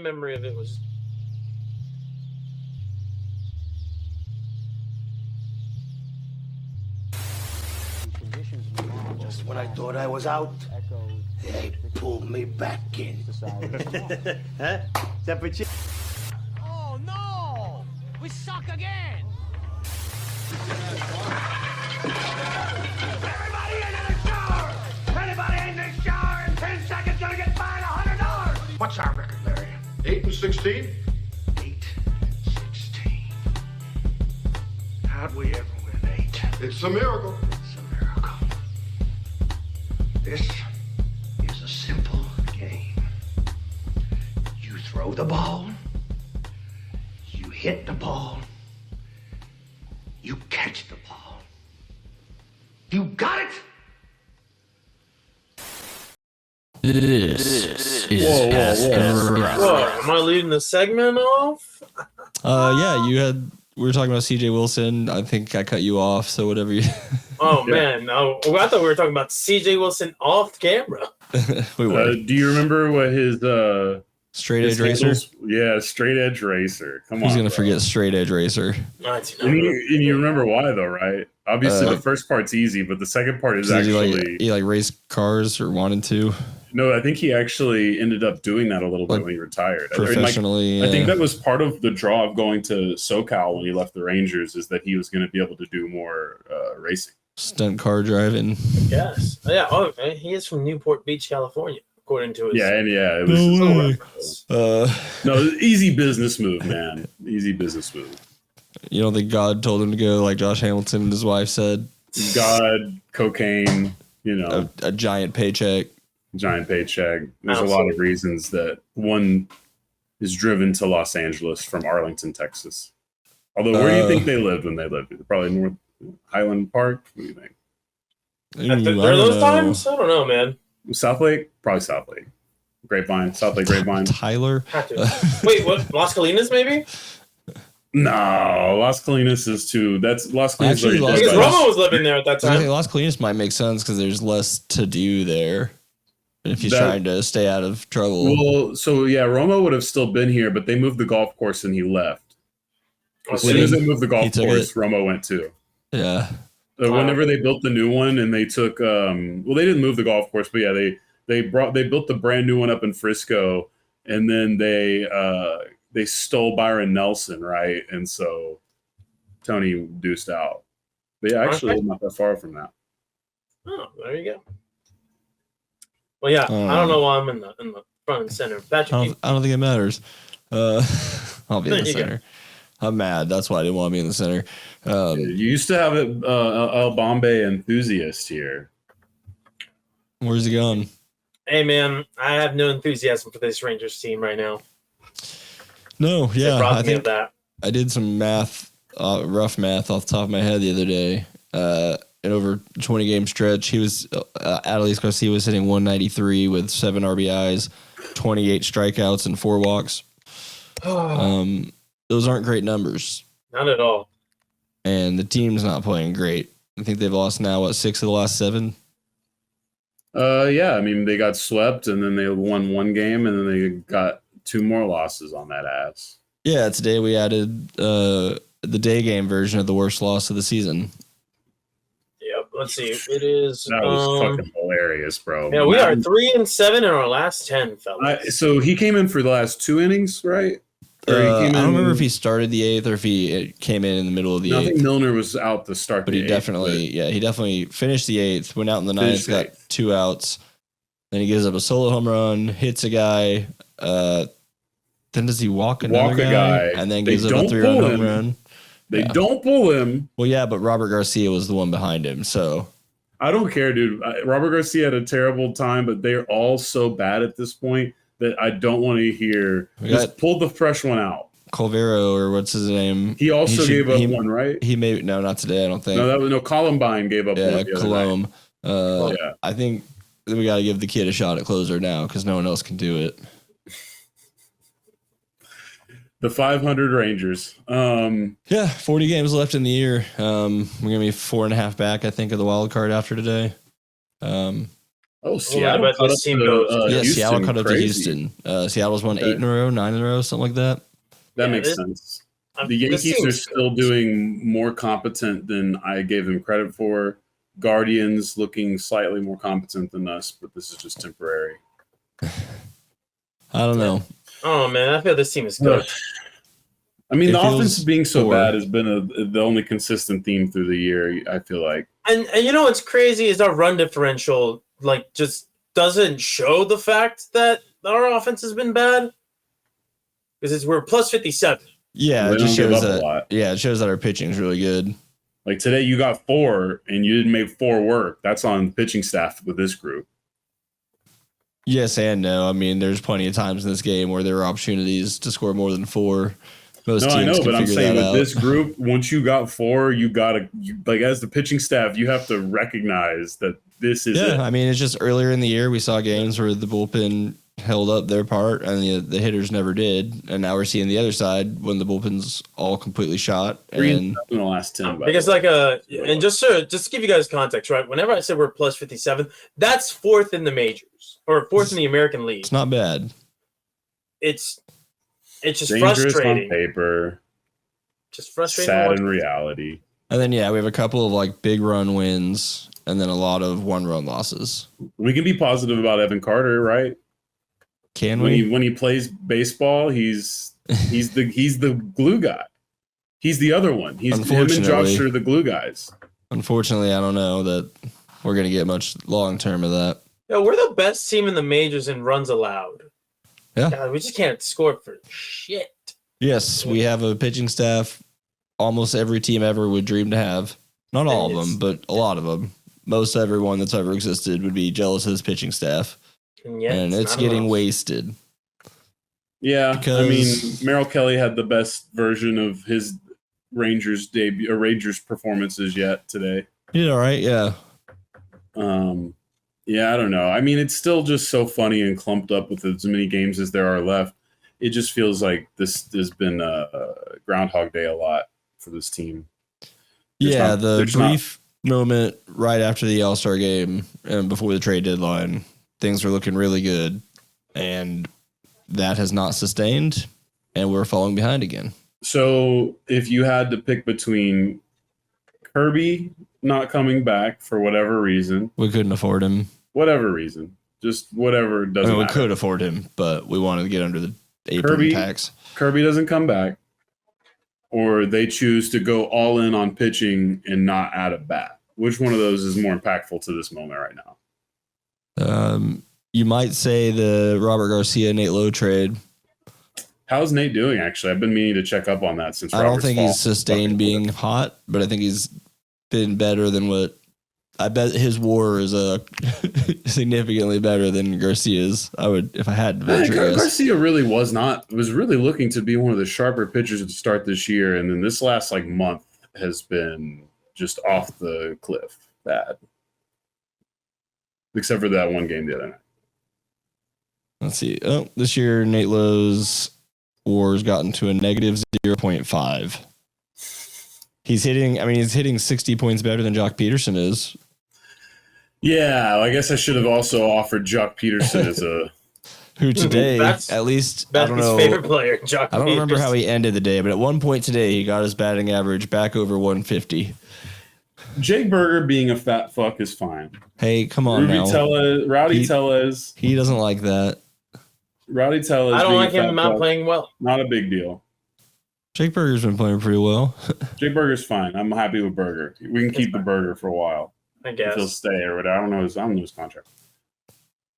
memory of it was. Just when I thought I was out, they pulled me back in. Huh? Is that for you? Oh no! We suck again! Everybody into the shower! Anybody in the shower in 10 seconds gonna get fined $100! What's our record, Larry? 8-16? 8-16. How'd we ever win 8? It's a miracle. It's a miracle. This is a simple game. You throw the ball, you hit the ball, you catch the ball. You got it? This is Ask and Russ. Whoa, am I leading the segment off? Yeah, we were talking about CJ Wilson. I think I cut you off, so whatever you. Oh man, no! I thought we were talking about C.J. Wilson off camera. We were. Do you remember what his Straight his Edge Racer. handles- Yeah, Straight Edge Racer. Come on. Who's gonna bro. forget Straight Edge Racer? And you remember why though, right? Obviously, the first part's easy, but the second part is Did actually he like race cars or wanted to no. I think he actually ended up doing that a little bit when he retired. professionally? I think that was part of the draw of going to SoCal when he left the Rangers, is that he was going to be able to do more racing. Stunt car driving. Yes. Yeah. Oh, he is from Newport Beach, California, according to his. It was No, easy business move, man. Easy business move. You don't think God told him to go like Josh Hamilton and his wife said? God, cocaine, a giant paycheck. Giant paycheck. There's a lot of reasons that one is driven to Los Angeles from Arlington, Texas. Although, where do you think they lived when they lived? Probably North Highland Park. What do you think? Are those times? I don't know, man. South Lake? Probably South Lake. Grapevine. South Lake Grapevine. Tyler. Wait, what? Las Colinas, maybe? No, Las Colinas is too. That's Las Colinas. Actually, Because Romo was living there at that I think time. Las Colinas might make sense because there's less to do there. If he's trying to stay out of trouble. Well, so yeah, Romo would have still been here, but they moved the golf course and he left. As soon as they moved the golf course, Romo went too. Yeah. Whenever they built the new one and they took, well, they didn't move the golf course, but yeah, they built the brand new one up in Frisco, and then they stole Byron Nelson, right? And so Tony deuced out. They actually not that far from that. Oh, there you go. Well, yeah, I don't know why I'm in the front and center. Patrick, I don't think it matters. I'll be in the There you center. I'm mad. That's why I didn't want to be in the center. You used to have El Bombay enthusiast here. Where's he going? Hey, man, I have no enthusiasm for this Rangers team right now. No, yeah, I think that. I did some math, rough math off the top of my head the other day. In over 20 game stretch, he was Adolis Garcia was hitting 193 with 7 RBIs, 28 strikeouts, and 4 walks. Those aren't great numbers. Not at all. And the team's not playing great. I think they've lost now 6 of the last 7. Yeah, I mean they got swept and then they won 1 game and then they got 2 more losses on that ass. Yeah, today we added the day game version of the worst loss of the season. Yep. Let's see. It is. That was fucking hilarious, bro. Yeah, we are 3-7 in our last 10, fellas. So he came in for the last 2 innings, right? Or he I came don't in, remember if he started the 8th or if he came in the middle of the 8th. I think Milner was out to start But the he 8th, he definitely finished the 8th, went out in the 9th, Finished the got 2 outs. Then he gives up a solo home run, hits a guy. Then does he walk another guy? And then gives up a 3-run home run. They don't pull him. Well, yeah, but Robert Garcia was the one behind him, so. I don't care, dude. Robert Garcia had a terrible time, but they're all so bad at this point that I don't want to hear. Just pull the fresh one out. Colvero, or what's his name? He also gave up one, right? He may not today. I don't think. No, Columbine gave up one. Yeah, the other Colomb. night. I think we got to give the kid a shot at closer now because no one else can do it. The 500 Rangers. 40 games left in the year. We're gonna be 4.5 back, I think, of the wild card after today. Oh Oh, Seattle bet caught this up team to, goes. Yeah, Houston. Seattle caught up to Crazy. Houston. Seattle's won Okay. 8 in a row, 9 in a row, something like that. That Yeah, makes this- sense. I'm- The this Yankees are team's still good. doing more competent than I gave them credit for. Guardians looking slightly more competent than us, but this is just temporary. I don't know. Oh man, I feel this team is good. I mean, It the feels offense being so poor. bad has been the only consistent theme through the year. I feel like. And you know what's crazy is our run differential like just doesn't show the fact that our offense has been bad because we're plus 57. Yeah, They it just don't give shows up a that. lot. Yeah, it shows that our pitching is really good. Like today, you got 4 and you didn't make 4 work. That's on the pitching staff with this group. Yes and no. I mean, there's plenty of times in this game where there were opportunities to score more than 4. Most No, teams I know, can but I'm figure saying that with out. this group, once you got 4, you gotta like as the pitching staff, you have to recognize that this is Yeah, it. I mean, it's just earlier in the year we saw games where the bullpen held up their part and the hitters never did, and now we're seeing the other side when the bullpen's all completely shot. 3 And in the last 10. by Because the way. and just to give you guys context, right? Whenever I said we're plus 57, that's 4th in the majors or 4th in the American League. it's not bad. It's just dangerous on frustrating. paper, Just frustrating. to sad watch. in reality. And then yeah, we have a couple of like big run wins and then a lot of 1-run losses. We can be positive about Evan Carter, right? Can When we? when he plays baseball, he's the glue guy. He's the other one. He's him and Josh Unfortunately. are the glue guys. Unfortunately, I don't know that we're gonna get much long term of that. Yo, we're the best team in the majors in runs allowed. Yeah. God, we just can't score for shit. Yes, we have a pitching staff almost every team ever would dream to have. Not all of It's- them, but a lot of them. Most everyone that's ever existed would be jealous of his pitching staff, And yet and it's not getting enough. wasted. Yeah, I Because- mean, Merrill Kelly had the best version of his Rangers debut, or Rangers performances yet today. You did all right, yeah. Yeah, I don't know. I mean, it's still just so funny and clumped up with as many games as there are left. It just feels like this has been a Groundhog Day a lot for this team. There's Yeah, not- the there's not- brief moment right after the All-Star game and before the trade deadline, things were looking really good, and that has not sustained, and we're falling behind again. So if you had to pick between Kirby not coming back for whatever reason, We couldn't afford him. just whatever I doesn't mean, we matter. could afford him, but we wanted to get under the apron Kirby- tax. Kirby doesn't come back, or they choose to go all in on pitching and not add a bat. Which one of those is more impactful to this moment right now? You might say the Robert Garcia Nate Lowe trade. How's Nate doing? Actually, I've been meaning to check up on that since. I don't Robert's think fall. he's sustained being hot, but I think he's been better than what. I bet his WAR is significantly better than Garcia's. I would, if I had to Man, venture a guess. Garcia really was really looking to be one of the sharper pitchers to start this year, and then this last month has been just off the cliff bad. Except for that one game the other night. Let's see. Oh, this year Nate Lowe's WAR's gotten to a negative 0.5. He's hitting 60 points better than Jock Peterson is. Yeah, I guess I should have also offered Jock Peterson as a. Who today, That's- at least, I That's don't his know. favorite player, Jock. I don't remember Peterson. how he ended the day, but at one point today, he got his batting average back over 150. Jake Berger being a fat fuck is fine. Hey, come on now. Rowdy He- Tellez. He doesn't like that. Rowdy Tellez. I don't being like a fat him not fuck, playing well. Not a big deal. Jake Berger's been playing pretty well. Jake Berger's fine. I'm happy with Berger. We can keep the Berger for a while. I If he'll guess. stay or whatever. I don't know his contract.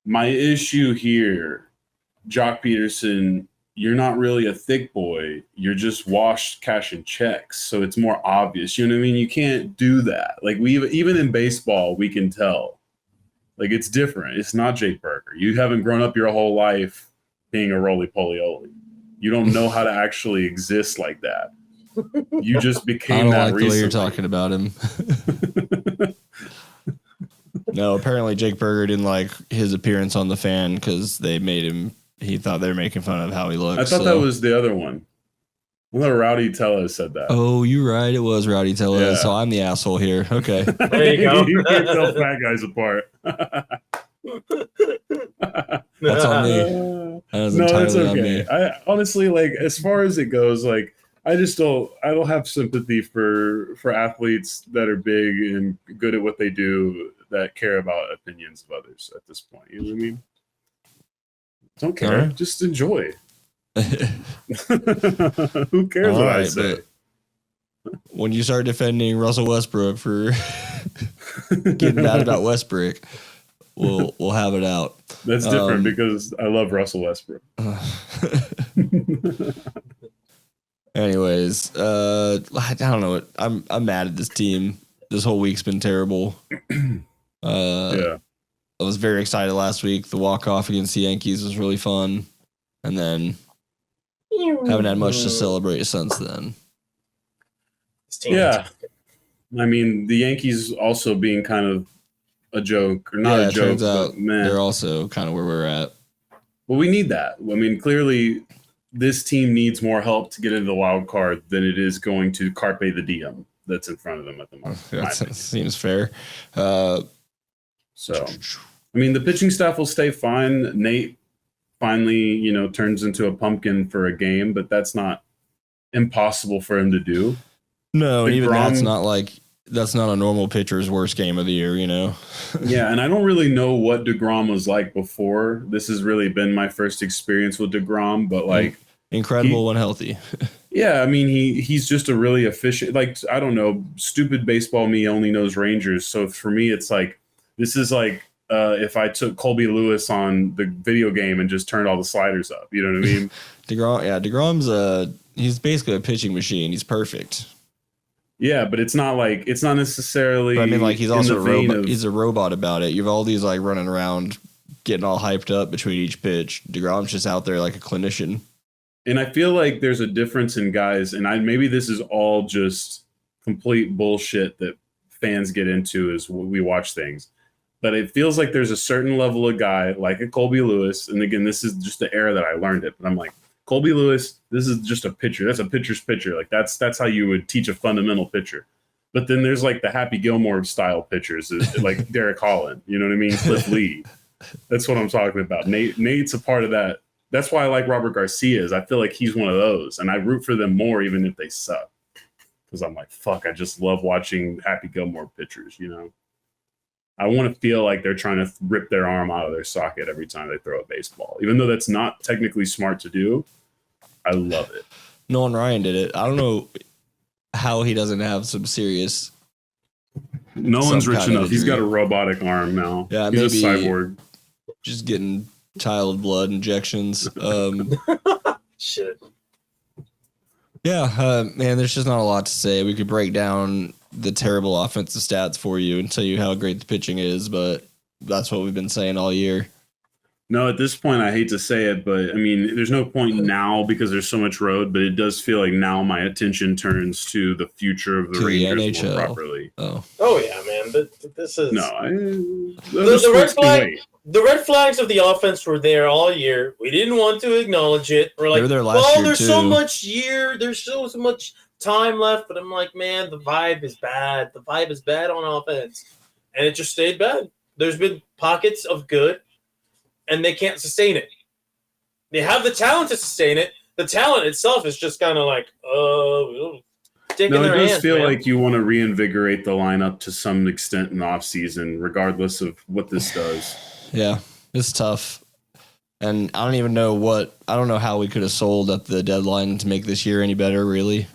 My issue here, Jock Peterson, you're not really a thick boy. You're just washed cashing checks. So it's more obvious. You know what I mean? You can't do that. Like even in baseball, we can tell. Like it's different. It's not Jake Berger. You haven't grown up your whole life being a roly-poly-oly. You don't know how to actually exist like that. You just I became don't that like the way recently. you're talking about him. No, apparently Jake Berger didn't like his appearance on the fan because they made him. He thought they were making fun of how he looks. I thought so- that was the other one. I thought Rowdy Tellez said that. Oh, you're right. It was Rowdy Tellez. Yeah. So I'm the asshole here. Okay. There you go. You can't tell fat guys apart. That's on me. That is No, it's entirely on okay. me. I honestly, like, as far as it goes, like, I don't have sympathy for athletes that are big and good at what they do that care about opinions of others at this point. You know what I mean? Don't care. Alright. Just enjoy. Who cares All what I right, say? but when you start defending Russell Westbrook for getting mad about Westbrook, we'll have it out. That's different because I love Russell Westbrook. Anyways, I don't know. I'm mad at this team. This whole week's been terrible. Yeah. I was very excited last week. The walk-off against the Yankees was really fun. And then haven't had much to celebrate since then. This team Yeah. I mean, the Yankees also being kind of a joke, or not Yeah, a it joke, turns out but man. they're also kind of where we're at. Well, we need that. I mean, clearly, this team needs more help to get into the wild card than it is going to carpe the diem that's in front of them at the moment. in my That opinion. seems fair. So, I mean, the pitching staff will stay fine. Nate finally, turns into a pumpkin for a game, but that's not impossible for him to do. No, and even DeGrom- that's not a normal pitcher's worst game of the year, Yeah, and I don't really know what DeGrom was like before. This has really been my first experience with DeGrom, but like, Incredible when healthy. yeah, I mean, he's just a really efficient, like, I don't know, stupid baseball me only knows Rangers. So for me, it's like, this is like if I took Colby Lewis on the video game and just turned all the sliders up. You know what I mean? DeGrom's he's basically a pitching machine. He's perfect. Yeah, but it's not necessarily. But I mean, like, he's in also the a vein robot. of- He's a robot about it. You have all these like running around, getting all hyped up between each pitch. DeGrom's just out there like a clinician. And I feel like there's a difference in guys, and maybe this is all just complete bullshit that fans get into as we watch things. But it feels like there's a certain level of guy, like a Colby Lewis, and again, this is just the era that I learned it. But I'm like, Colby Lewis, this is just a pitcher. That's a pitcher's pitcher. Like that's how you would teach a fundamental pitcher. But then there's like the Happy Gilmore style pitchers, like Derek Holland. You know what I mean? Cliff Lee. That's what I'm talking about. Nate's a part of that. That's why I like Robert Garcia. I feel like he's one of those, and I root for them more even if they suck. Because I'm like, fuck, I just love watching Happy Gilmore pitchers. I want to feel like they're trying to rip their arm out of their socket every time they throw a baseball, even though that's not technically smart to do. I love it. Nolan Ryan did it. I don't know how he doesn't have some serious. Nolan's Some rich kind of enough. He's got a injury. robotic arm now. Yeah, He's a maybe- cyborg. Just getting child blood injections. Shit. Man, there's just not a lot to say. We could break down the terrible offensive stats for you and tell you how great the pitching is, but that's what we've been saying all year. No, at this point, I hate to say it, but I mean, there's no point now because there's so much road, but it does feel like now my attention turns to the future of the To the Rangers more NHL. properly. Oh, Oh yeah, man. But this is No, the red flag. The red flags of the offense were there all year. We didn't want to acknowledge it. We're like, They were there last well, year, there's so too. much there's so much time left. But I'm like, man, the vibe is bad. The vibe is bad on offense, and it just stayed bad. There's been pockets of good, and they can't sustain it. They have the talent to sustain it. The talent itself is just kind of like, taking No, it their does hands, feel man. like you want to reinvigorate the lineup to some extent in the offseason, regardless of what this does. yeah, it's tough. And I don't know how we could have sold at the deadline to make this year any better, really.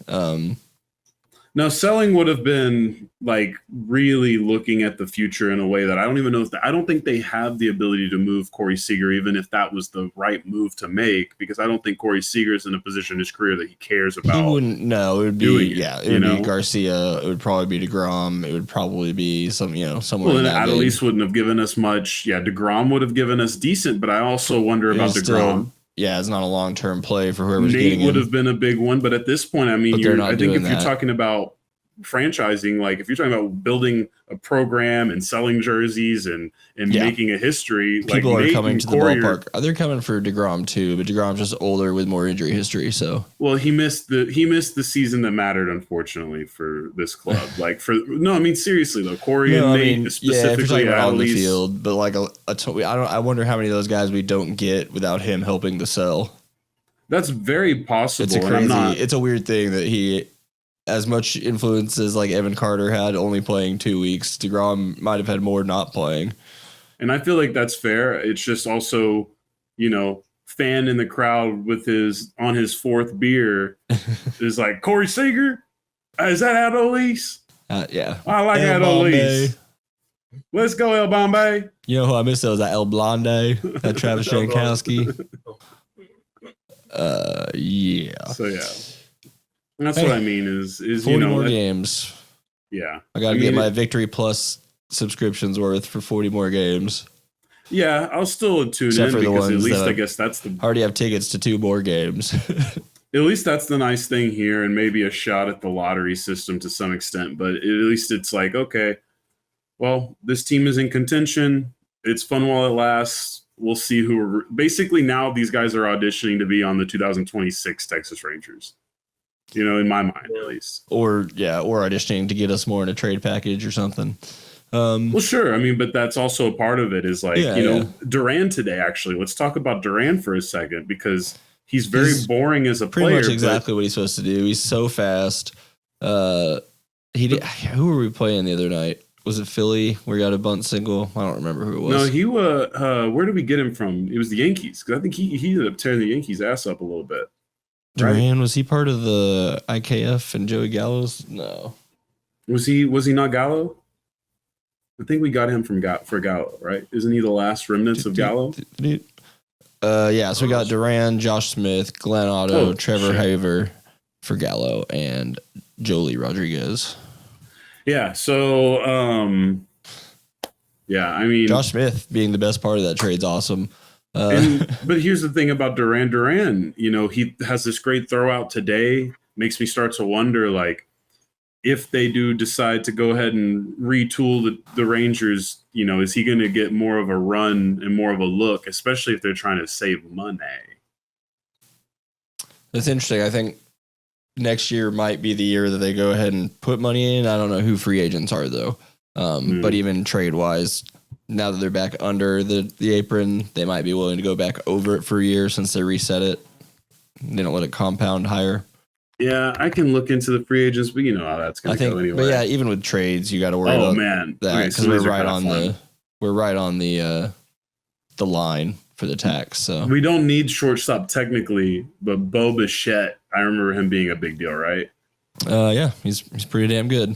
No, selling would have been like really looking at the future in a way that I don't even know I don't think they have the ability to move Corey Seager, even if that was the right move to make, because I don't think Corey Seager is in a position in his career that he cares about. He wouldn't. No, it would doing be. it, Yeah, it you would know? be Garcia. It would probably be DeGrom. It would probably be somewhere. Well, in then that vein. Adelise wouldn't have given us much. Yeah, DeGrom would have given us decent, but I also wonder It about was DeGrom. still- Yeah, it's not a long-term play for whoever's Nate getting would him. have been a big one, but at this point, I mean, But they're not I think doing if you're that. talking about franchising, like if you're talking about building a program and selling jerseys and Yeah. making a history, People like are Nate coming and to the Corey ballpark. They're coming for DeGrom too, but DeGrom's just older with more injury history. So Well, he missed the season that mattered, unfortunately, for this club. Like I mean seriously though, Corey and Nate if you're specifically, talking about on the Adelise- field, but like I wonder how many of those guys we don't get without him helping to sell. that's very possible. It's a and I'm crazy. not- It's a weird thing that he, as much influence as like Evan Carter had, only playing 2 weeks. DeGrom might have had more not playing. And I feel like that's fair. It's just also, fan in the crowd with on his fourth beer is like, Corey Seager? Is that Adelise? Yeah. I like El Adelise. Bombay. Let's go, El Bombay. You know who I missed? That was that El Blonde, that Travis El Blonde. Jankowski. Yeah. So yeah. That's Hey, what I mean is 40 more games. yeah. I got to I get mean, my Victory Plus subscriptions worth for 40 more games. Yeah, I'll still tune Except in for the because at ones least that I guess that's I already have tickets to 2 more games. at least that's the nice thing here, and maybe a shot at the lottery system to some extent. But at least it's like, okay, well, this team is in contention. It's fun while it lasts. We'll see who. Basically, now these guys are auditioning to be on the 2026 Texas Rangers. In my mind, at least. or auditioning to get us more in a trade package or something. Well, sure. I mean, but that's also a part of it. Is like, Yeah, Duran today. Actually, let's talk about Duran for a second because he's very He's boring as a pretty player. much but- exactly what he's supposed to do. He's so fast. He did. Who were we playing the other night? Was it Philly? We got a bunt single. I don't remember who it was. No, he where did we get him from? It was the Yankees because I think he ended up tearing the Yankees' ass up a little bit. Duran, was he part of the IKF and Joey Gallo's? No. Was he not Gallo? I think we got him for Gallo, right? Isn't he the last remnants of Gallo? Yeah, so we got Duran, Josh Smith, Glenn Otto, Oh, Trevor shit. Haver for Gallo, and Jolie Rodriguez. Yeah. So, yeah. I mean, Josh Smith being the best part of that trade's awesome. but here's the thing about Duran. Duran, he has this great throw out today. Makes me start to wonder, like, if they do decide to go ahead and retool the Rangers, is he going to get more of a run and more of a look, especially if they're trying to save money? That's interesting. I think next year might be the year that they go ahead and put money in. I don't know who free agents are though. But even trade wise, now that they're back under the apron, they might be willing to go back over it for a year since they reset it. They don't let it compound higher. Yeah, I can look into the free agents, but you know how that's I going to think, go anyway. but yeah, even with trades, you got to worry Oh about man, that Okay, because so we're these are right kinda on fun. the line for the tax. So We don't need shortstop technically, but Bo Bichette, I remember him being a big deal, right? yeah, he's pretty damn good.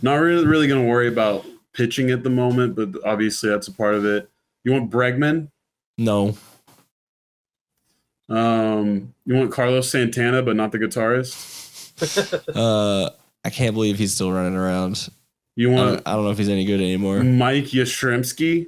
Not really going to worry about pitching at the moment, but obviously that's a part of it. You want Bregman? No, You want Carlos Santana, but not the guitarist? I can't believe he's still running around. You I want don't know if he's any good anymore. Mike Yastrzemski?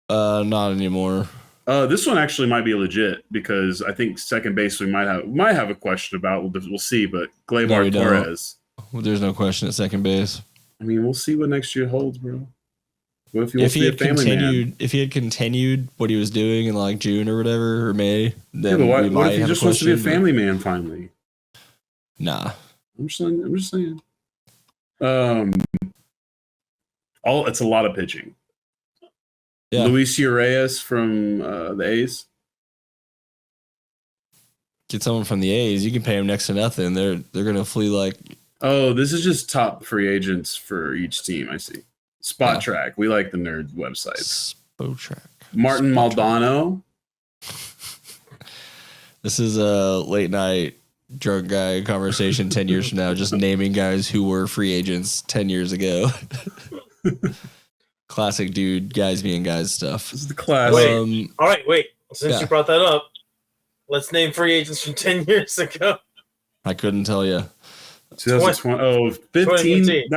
Not anymore. This one actually might be legit because I think second base we might have a question about. We'll see, but No, we Gleyber don't. Torres. There's no question at second base. I mean, we'll see what next year holds, bro. What if he wants to be a family man? if he had continued what he was doing in like June or whatever or May, Yeah, then but we what might if he have just a wants to be a question, family man finally? but Nah, I'm just saying. It's a lot of pitching. Yeah. Luis Urias from the A's. get someone from the A's. You can pay him next to nothing. They're gonna flee like Oh, this is just top free agents for each team. I see. Spot Yeah. Track. We like the nerd websites. Spotrac. Martin Maldonado. This is a late night drunk guy conversation 10 years from now, just naming guys who were free agents 10 years ago. Classic dude, guys being guys stuff. This is the class. Wait. All right, wait. Since Yeah. you brought that up, let's name free agents from 10 years ago. I couldn't tell you. 2020. Oh, 15. 2015.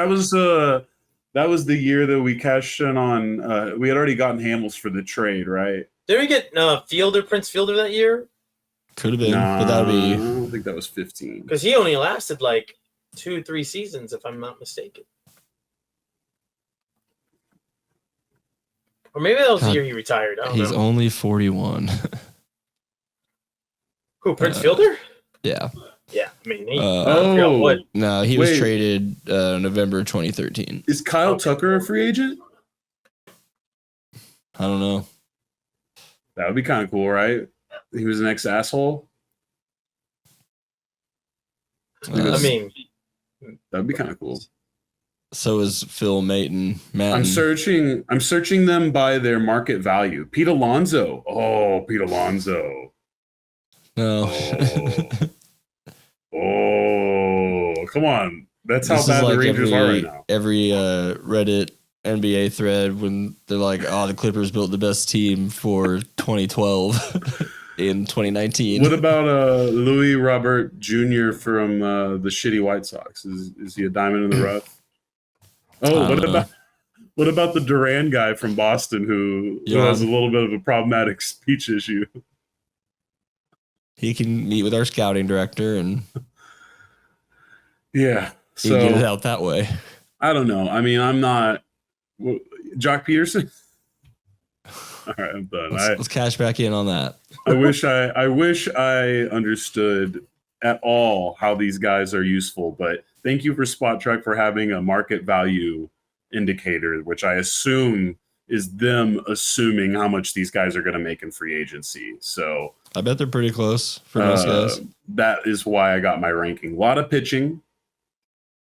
That was the year that we cashed in on. We had already gotten Hamels for the trade, right? Did we get Prince Fielder that year? Could have been, Nah, but that would I be don't think that was 15. Because he only lasted like 2-3 seasons, if I'm not mistaken. Or maybe that was the God, year he retired. I don't He's know. only 41. Who, Prince Fielder? Yeah. Yeah, I mean, he, Uh, I forgot what. No, he was Wait. traded November 2013. Is Kyle Okay. Tucker a free agent? I don't know. That would be kind of cool, right? He was an ex-asshole. I mean, That would be kind of cool. So is Phil Maton. I'm searching them by their market value. Pete Alonso. Oh, Pete Alonso. No. Oh, come on. That's how This is bad the like Rangers are right now. every Reddit NBA thread when they're like, "Oh, the Clippers built the best team for 2012 in 2019." What about Louis Robert Jr. from the shitty White Sox? Is he a diamond in the rough? Oh, I don't know. what about the Duran guy from Boston who has a little bit of a problematic speech issue? He can meet with our scouting director and Yeah. he get it So out that way. I don't know. I mean, I'm not Jock Peterson. All right, I'm done. Let's cash back in on that. I wish I understood at all how these guys are useful, but thank you for Spot Track for having a market value indicator, which I assume is them assuming how much these guys are going to make in free agency. So I bet they're pretty close for most guys. that is why I got my ranking. A lot of pitching.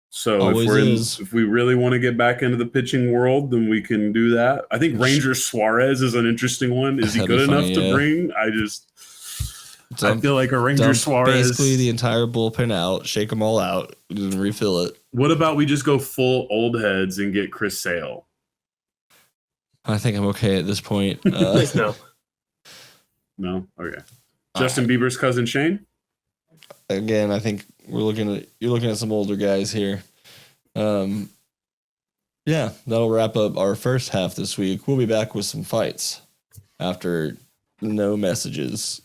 So Always if we really want to get back into the pitching world, then we can do that. I think Ranger Suarez is an interesting one. Is he That'd be good enough funny, to yeah. bring? I feel like a Ranger Dump Suarez. basically the entire bullpen out, shake them all out, and refill it. What about we just go full old heads and get Chris Sale? I think I'm okay at this point. Please no. No? Okay. Justin Bieber's cousin Shane? Again, I think you're looking at some older guys here. Yeah, that'll wrap up our first half this week. We'll be back with some fights after no messages.